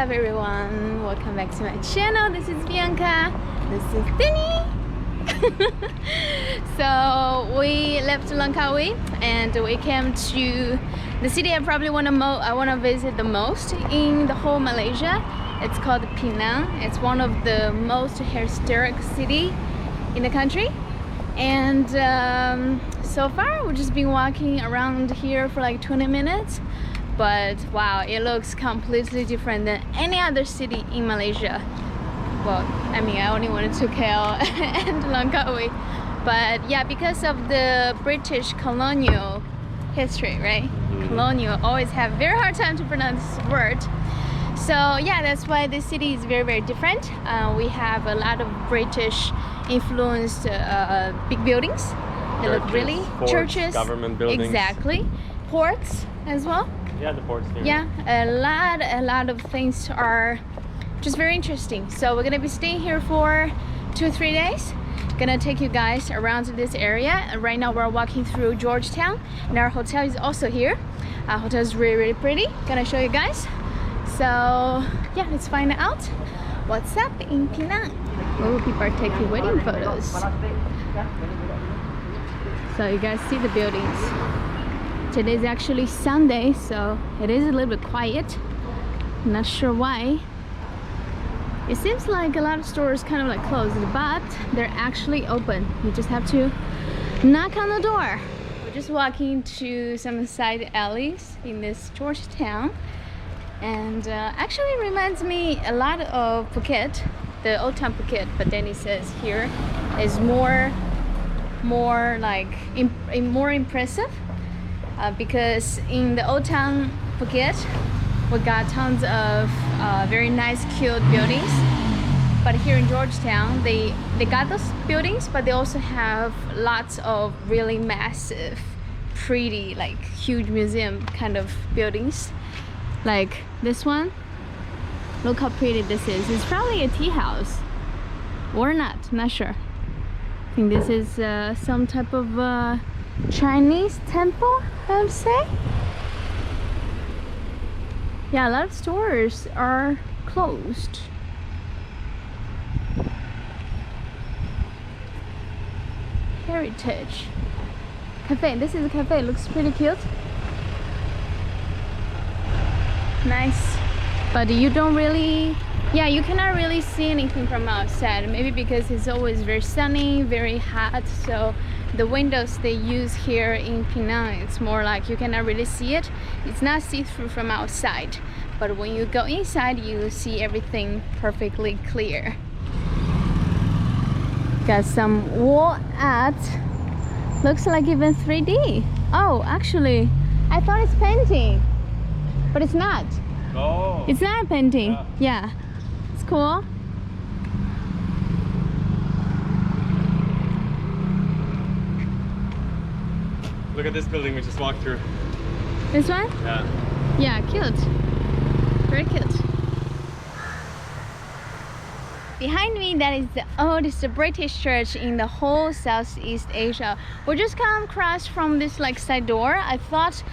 up everyone? Welcome back to my channel. This is Byanca. This is Denny. So we left Langkawi and we came to the city I probably want to visit the most in the whole Malaysia. It's called Penang. It's one of the most historic city in the country. And so far we've just been walking around here for like 20 minutes. But wow, it looks completely different than any other city in Malaysia. Well, I mean, I only went to KL and Langkawi. But yeah, because of the British colonial history, right? Colonial always have very hard time to pronounce this word. So yeah, that's why this city is very, very different. We have a lot of British influenced big buildings. They look really churches, government buildings. Exactly. Ports as well. Yeah, the ports here. Yeah, a lot of things are just very interesting. So we're gonna be staying here for 2-3 days. Gonna take you guys around this area. Right now we're walking through Georgetown and our hotel is also here. Our hotel is really, really pretty. Gonna show you guys. So yeah, let's find out what's up in Penang. Oh, people are taking wedding photos. So you guys see the buildings. Today is actually Sunday, so it is a little bit quiet. Not sure why. It seems like a lot of stores kind of like closed, but they're actually open. You just have to knock on the door. We're just walking to some side alleys in this Georgetown, and actually reminds me a lot of Phuket, the old town Phuket. But then it says here is more like more impressive. Because in the old town Phuket we got tons of very nice cute buildings, but here in Georgetown they got those buildings, but they also have lots of really massive, pretty, like huge museum kind of buildings. Like this one, look how pretty this is. It's probably a tea house or not sure. I think this is some type of Chinese temple, I would say. Yeah, a lot of stores are closed. Heritage Cafe. This is a cafe. It looks pretty cute. Nice. But you don't really, yeah, you cannot really see anything from outside. Maybe because it's always very sunny, very hot. So the windows they use here in Penang, it's more like you cannot really see it. It's not see-through from outside, but when you go inside you see everything perfectly clear. Got some wall art. Looks like even 3D. Oh, actually I thought it's painting, but it's not. Oh, it's not a painting. Yeah, it's cool. Look at this building we just walked through. This one? Yeah. Yeah, cute. Very cute. Behind me, that is the oldest British church in the whole Southeast Asia. We just come across from this like side door. I thought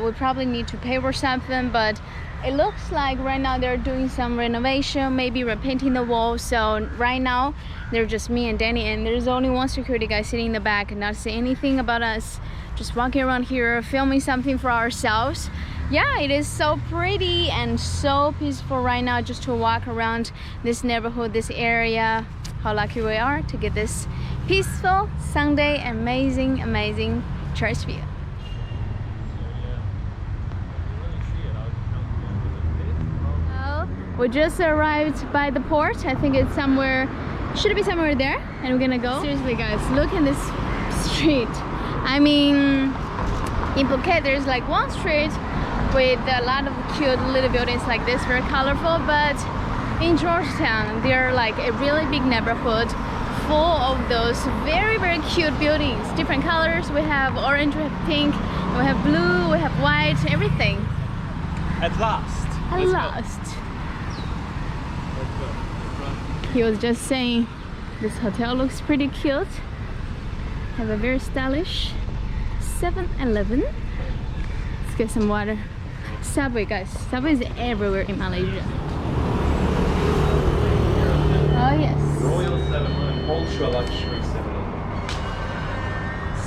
we probably need to pay for something, but it looks like right now they're doing some renovation, maybe repainting the walls. So right now they're just me and Danny, and there's only one security guy sitting in the back and not saying anything about us. Just walking around here filming something for ourselves. Yeah, it is so pretty and so peaceful right now just to walk around this neighborhood, this area. How lucky we are to get this peaceful Sunday amazing church view. We just arrived by the port. I think it's somewhere, should be somewhere there, and we're gonna go. Seriously guys, look at this street. I mean, in Phuket there's like one street with a lot of cute little buildings like this, very colorful, but in Georgetown they're like a really big neighborhood full of those very, very cute buildings, different colors. We have orange, we have pink, we have blue, we have white, everything. At last. At last. He was just saying this hotel looks pretty cute. Have a very stylish 7-Eleven. Let's get some water. Subway, guys. Subway is everywhere in Malaysia. Oh yes. Royal 7-Eleven, Ultra Luxury 7-Eleven.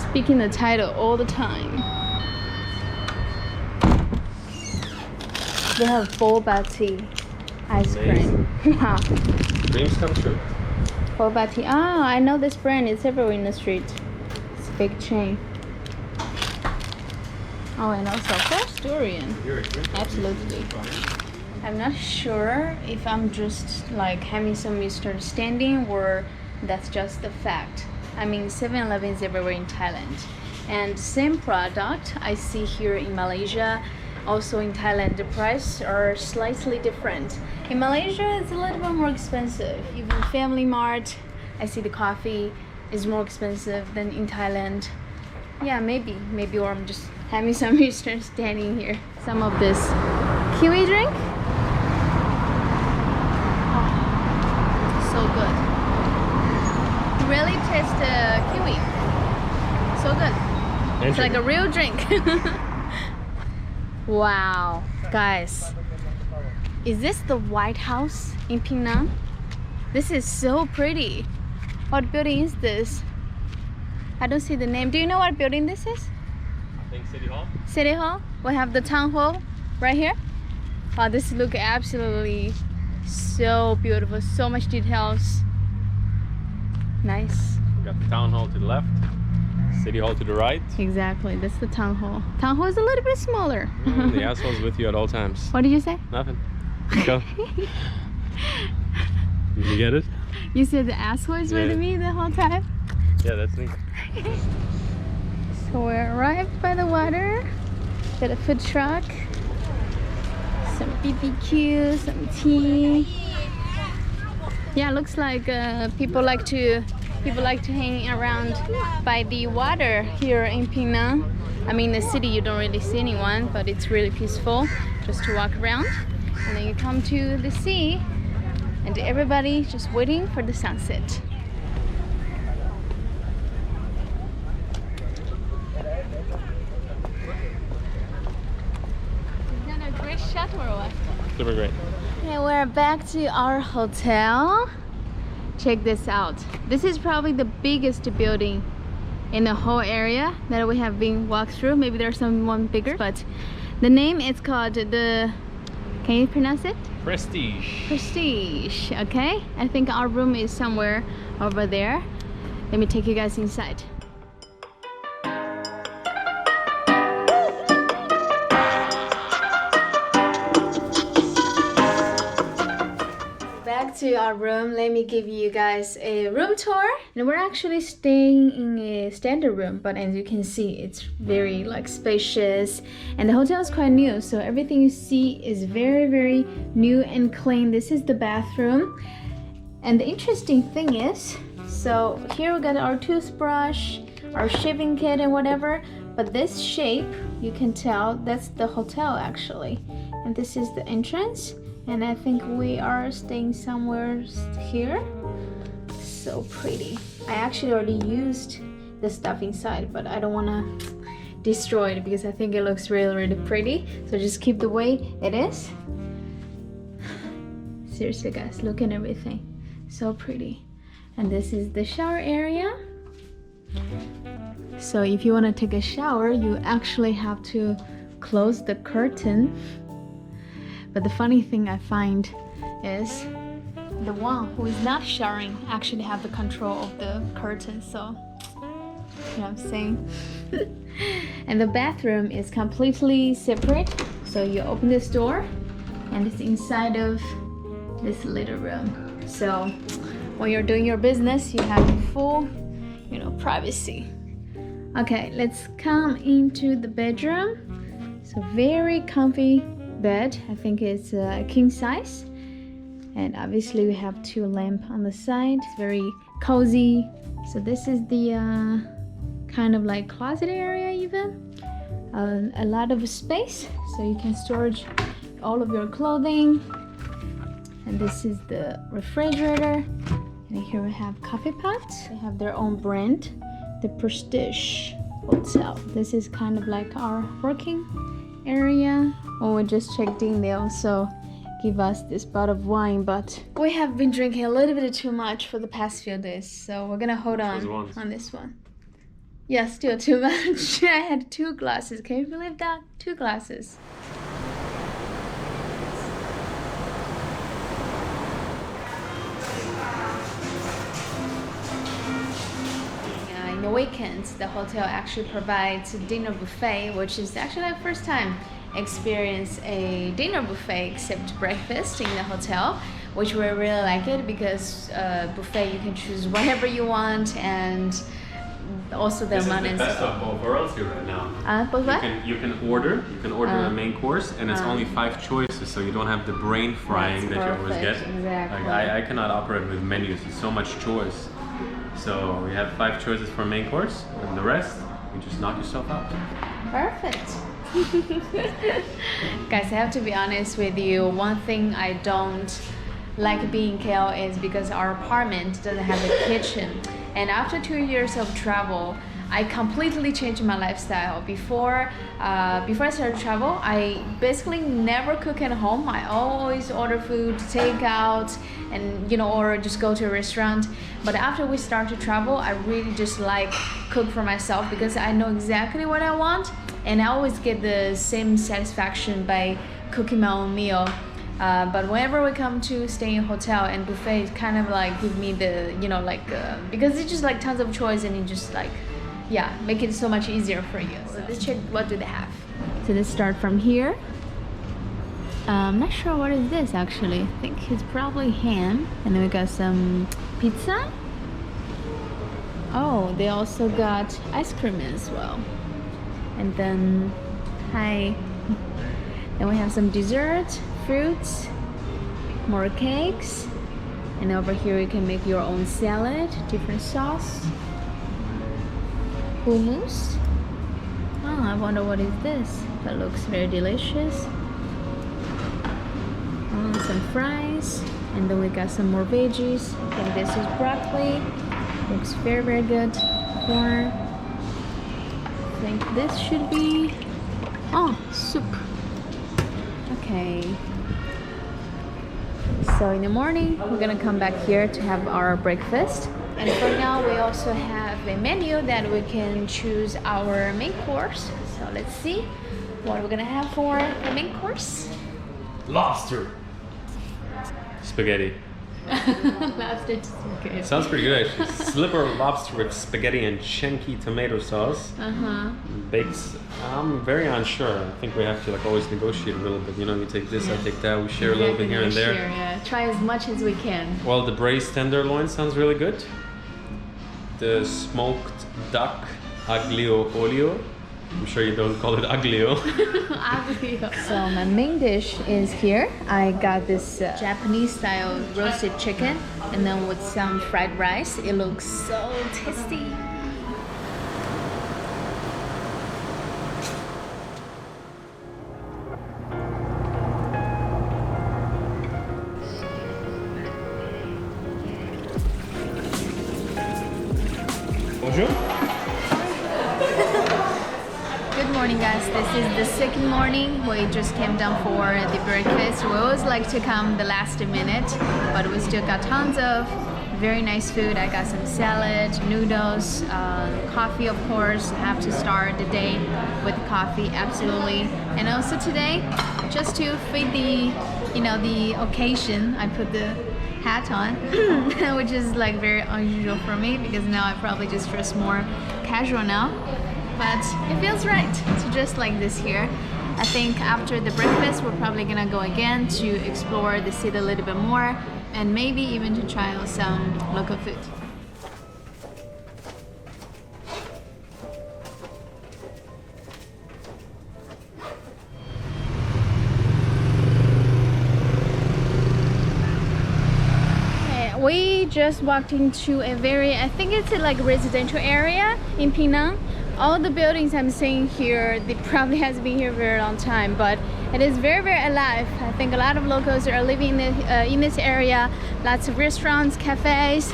Speaking the title all the time. They have boba tea ice cream. Wow. Dreams come true. Boba tea. Oh, I know this brand. It's everywhere in the street. It's a big chain. Oh, and also fresh durian. Absolutely. I'm not sure if I'm just like having some misunderstanding or that's just the fact. I mean, 7-Eleven is everywhere in Thailand. And same product I see here in Malaysia, also in Thailand. The price are slightly different. In Malaysia, it's a little bit more expensive. Even Family Mart, I see the coffee is more expensive than in Thailand. Yeah, maybe, or I'm just having some misunderstanding here. Some of this kiwi drink. Oh, so good. Really taste the kiwi. So good. It's like a real drink. Wow, guys. Is this the White House in Penang? This is so pretty. What building is this? I don't see the name. Do you know what building this is? I think City Hall. City Hall. We have the town hall right here. Wow, this looks absolutely so beautiful. So much details. Nice. We got the town hall to the left, City Hall to the right. Exactly. That's the town hall. Town hall is a little bit smaller. The asshole's with you at all times. What did you say? Nothing. Go. Did you get it? You said the asshole is with me the whole time? Yeah, that's neat. So we're arrived by the water. Got a food truck. Some BBQ, some tea. Yeah, looks like people like to hang around by the water here in Penang. I mean, the city you don't really see anyone, but it's really peaceful just to walk around. And then you come to the sea, and everybody just waiting for the sunset. Is that a great shot or what? Super great. Okay, we're back to our hotel. Check this out. This is probably the biggest building in the whole area that we have been walked through. Maybe there's someone bigger, but the name is called the, can you pronounce it? Prestige. Prestige. Okay, I think our room is somewhere over there. Let me take you guys inside. Back to our room. Let me give you guys a room tour. And we're actually staying in a standard room, but as you can see, it's very like spacious, and the hotel is quite new, so everything you see is very new and clean. This is the bathroom, and the interesting thing is, so here we got our toothbrush, our shaving kit and whatever, but this shape, you can tell that's the hotel actually, and this is the entrance. And I think we are staying somewhere here. So pretty. I actually already used the stuff inside, but I don't want to destroy it because I think it looks really pretty. So just keep the way it is. Seriously guys, look at everything. So pretty. And this is the shower area. So if you want to take a shower, you actually have to close the curtain. But the funny thing I find is the one who is not showering actually have the control of the curtain, so you know what I'm saying. And the bathroom is completely separate, so you open this door and it's inside of this little room. So when you're doing your business, you have full, you know, privacy. Okay, let's come into the bedroom. So very comfy bed. I think it's a king size, and obviously we have two lamps on the side. It's very cozy. So this is the kind of like closet area, even a lot of space, so you can store all of your clothing. And this is the refrigerator, and here we have coffee pots. They have their own brand, the Prestige Hotel. This is kind of like our working area. When we just checked in, they also give us this bottle of wine, but we have been drinking a little bit too much for the past few days, so we're gonna hold on this one. Yeah, still too much. I had 2 glasses. Can you believe that? 2 glasses. In the weekends, the hotel actually provides a dinner buffet, which is actually the first time experience a dinner buffet except breakfast in the hotel, which we really like it because buffet you can choose whatever you want, and also the amount is the best of both worlds here right now. Both what? You can order a main course, and it's only 5 choices, so you don't have the brain frying that you always get. Exactly. Like I cannot operate with menus. There's so much choice. So we have 5 choices for main course, and the rest you just knock yourself out. Perfect. Guys, I have to be honest with you. One thing I don't like being in KL is because our apartment doesn't have a kitchen. And after 2 years of travel, I completely changed my lifestyle. Before I started travel, I basically never cook at home. I always order food, take out, and or just go to a restaurant. But after we start to travel, I really just like cook for myself because I know exactly what I want, and I always get the same satisfaction by cooking my own meal. But whenever we come to stay in a hotel and buffet, it kind of like give me the because it's just like tons of choice, and it just like make it so much easier for you. So let's check what do they have. So let's start from here. I'm not sure what is this actually. I think it's probably ham, and then we got some pizza. Oh, they also got ice cream as well. And then then we have some dessert, fruits, more cakes, and over here you can make your own salad, different sauce, hummus. Oh, I wonder what is this. That looks very delicious. Oh, some fries, and then we got some more veggies. I think this is broccoli. Looks very, very good. Corn. I think this should be soup. Okay. So in the morning, we're gonna come back here to have our breakfast. And for now, we also have a menu that we can choose our main course. So let's see what we're gonna have for the main course. Lobster. Spaghetti. Lobster spaghetti. Sounds pretty good actually. Sliver of lobster with spaghetti and chunky tomato sauce. Bakes. I'm very unsure. I think we have to always negotiate a little bit. You take this, I take that. We share a little bit here and there. Yeah. Try as much as we can. Well, the braised tenderloin sounds really good. The smoked duck aglio olio. I'm sure you don't call it aglio. Aglio. So my main dish is here. I got this Japanese style roasted chicken, and then with some fried rice. It looks so tasty. Bonjour. Good morning, guys. This is the second morning. We just came down for the breakfast. We always like to come the last minute, but we still got tons of very nice food. I got some salad, noodles, coffee, of course. Have to start the day with coffee, absolutely. And also today, just to fit the the occasion, I put the hat on, which is very unusual for me because now I probably just dress more casual now. But it feels right to dress like this here. I think after the breakfast, we're probably gonna go again to explore the city a little bit more, and maybe even to try out some local food. We just walked into a I think it's a residential area in Penang. All the buildings I'm seeing here, they probably has been here for a very long time, but it is very, very alive. I think a lot of locals are living in this area. Lots of restaurants, cafes.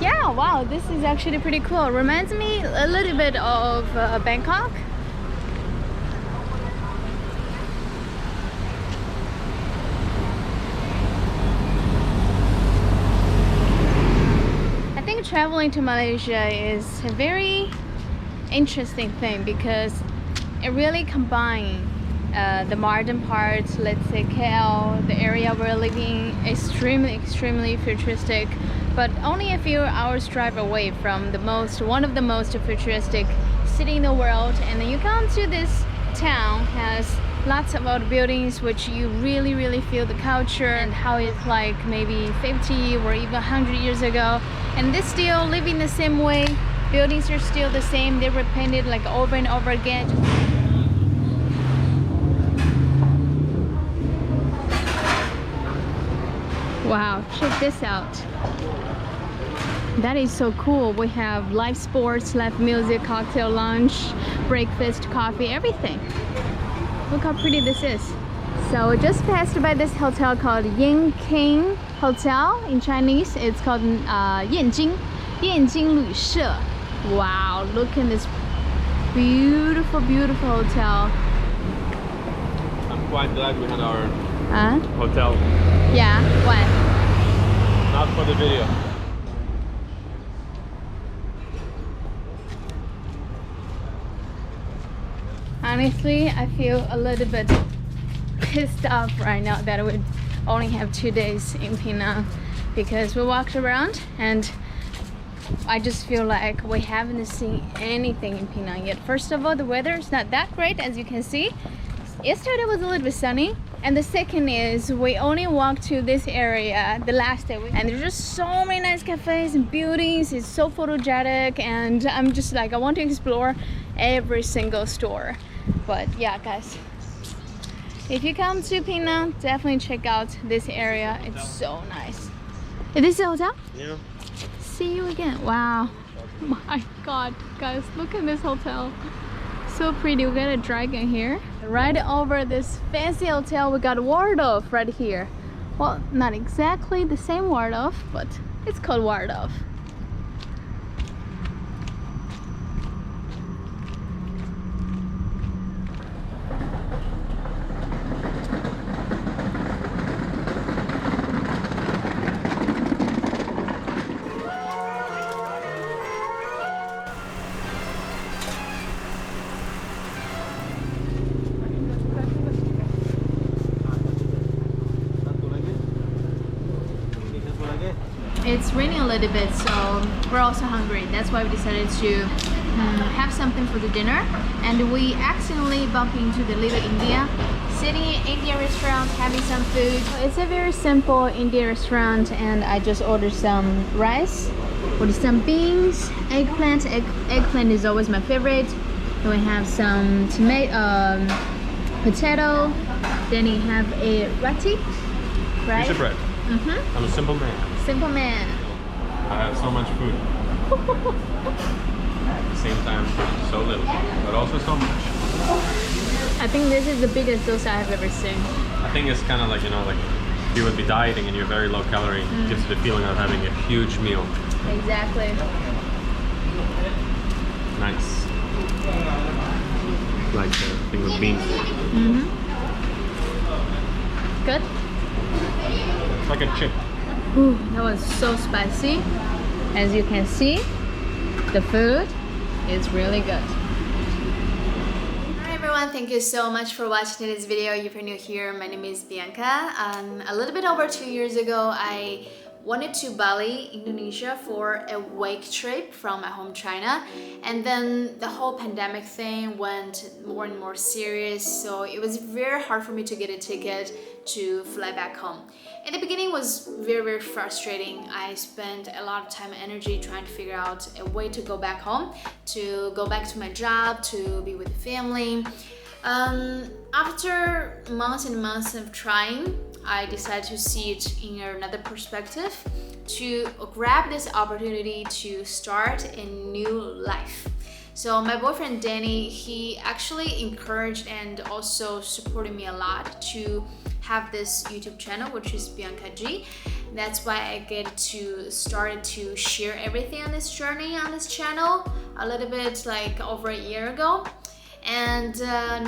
Yeah, wow, this is actually pretty cool. Reminds me a little bit of Bangkok. traveling to Malaysia is a very interesting thing because it really combines the modern parts, let's say KL, the area we're living, extremely futuristic, but only a few hours drive away from one of the most futuristic city in the world. And then you come to this town, has lots of old buildings which you really feel the culture and how it's like maybe 50 or even 100 years ago, and they're still living the same way. Buildings are still the same, they're repainted like over and over again. Wow, check this out. That is so cool. We have live sports, live music, cocktail lounge, breakfast, coffee, everything. Look how pretty this is. So we just passed by this hotel called Yanqing Hotel. In Chinese, it's called Yanjing旅社. Wow, look at this beautiful hotel. I'm quite glad we had our hotel. Yeah, what? Not for the video. Honestly, I feel a little bit pissed off right now that we only have 2 days in Penang because we walked around and I just feel like we haven't seen anything in Penang yet. First of all, the weather is not that great, as you can see. Yesterday was a little bit sunny, and the second is we only walked to this area the last day, and there's just so many nice cafes and buildings. It's so photogenic, and I'm just like, I want to explore every single store. But yeah, guys, if you come to Penang, definitely check out this area. It's so nice. Is this the hotel? Yeah. See you again. Wow. My god, guys, look at this hotel. So pretty. We got a dragon here. Right over this fancy hotel, we got Waldorf right here. Well, not exactly the same Waldorf, but it's called Waldorf. It's raining a little bit, so we're also hungry. That's why we decided to have something for the dinner. And we accidentally bumped into the Little India, sitting in an Indian restaurant, having some food. It's a very simple Indian restaurant, and I just ordered some rice with some beans, eggplant. Eggplant is always my favorite. Then we have some tomato, potato. Then you have a roti, right? Piece of bread. I'm a simple man. Simple man. I have so much food. At the same time, so little, but also so much. I think this is the biggest dosa I've ever seen. I think it's kind of like, you know, like you would be dieting and you're very low calorie. It gives you the feeling of having a huge meal. Exactly. Nice. Like the thing with beans. Good? It's like a chip. Ooh, that was so spicy. As you can see, the food is really good. Hi everyone, thank you so much for watching this video. If you're new here, my name is Byanca. A little bit over 2 years ago, I went to Bali, Indonesia for a week trip from my home China, and then the whole pandemic thing went more and more serious, so it was very hard for me to get a ticket to fly back home. In the beginning, it was very frustrating. I spent a lot of time and energy trying to figure out a way to go back home, to go back to my job, to be with the family. After months and months of trying, I decided to see it in another perspective, to grab this opportunity to start a new life. So my boyfriend Danny, he actually encouraged and also supported me a lot to have this YouTube channel, which is Byanca G. That's why I get to start to share everything on this journey on this channel a little bit like over a year ago. And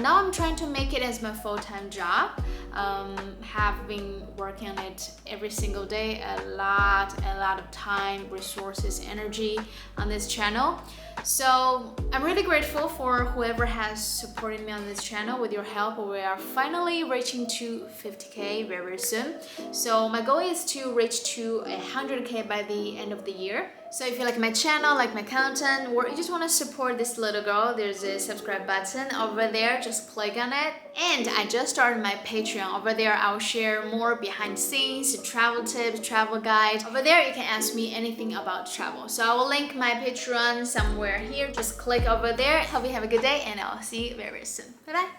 now I'm trying to make it as my full-time job. have been working on it every single day, a lot of time, resources, energy on this channel. So I'm really grateful for whoever has supported me on this channel. With your help, we are finally reaching to 50k very soon. So my goal is to reach to 100k by the end of the year. So if you like my channel, like my content, or you just want to support this little girl, there's a subscribe button over there, just click on it. And I just started my Patreon. Over there I'll share more behind the scenes, travel tips, travel guide. Over there you can ask me anything about travel. So I will link my Patreon somewhere here. Just click over there. Hope you have a good day and I'll see you very soon. Bye bye.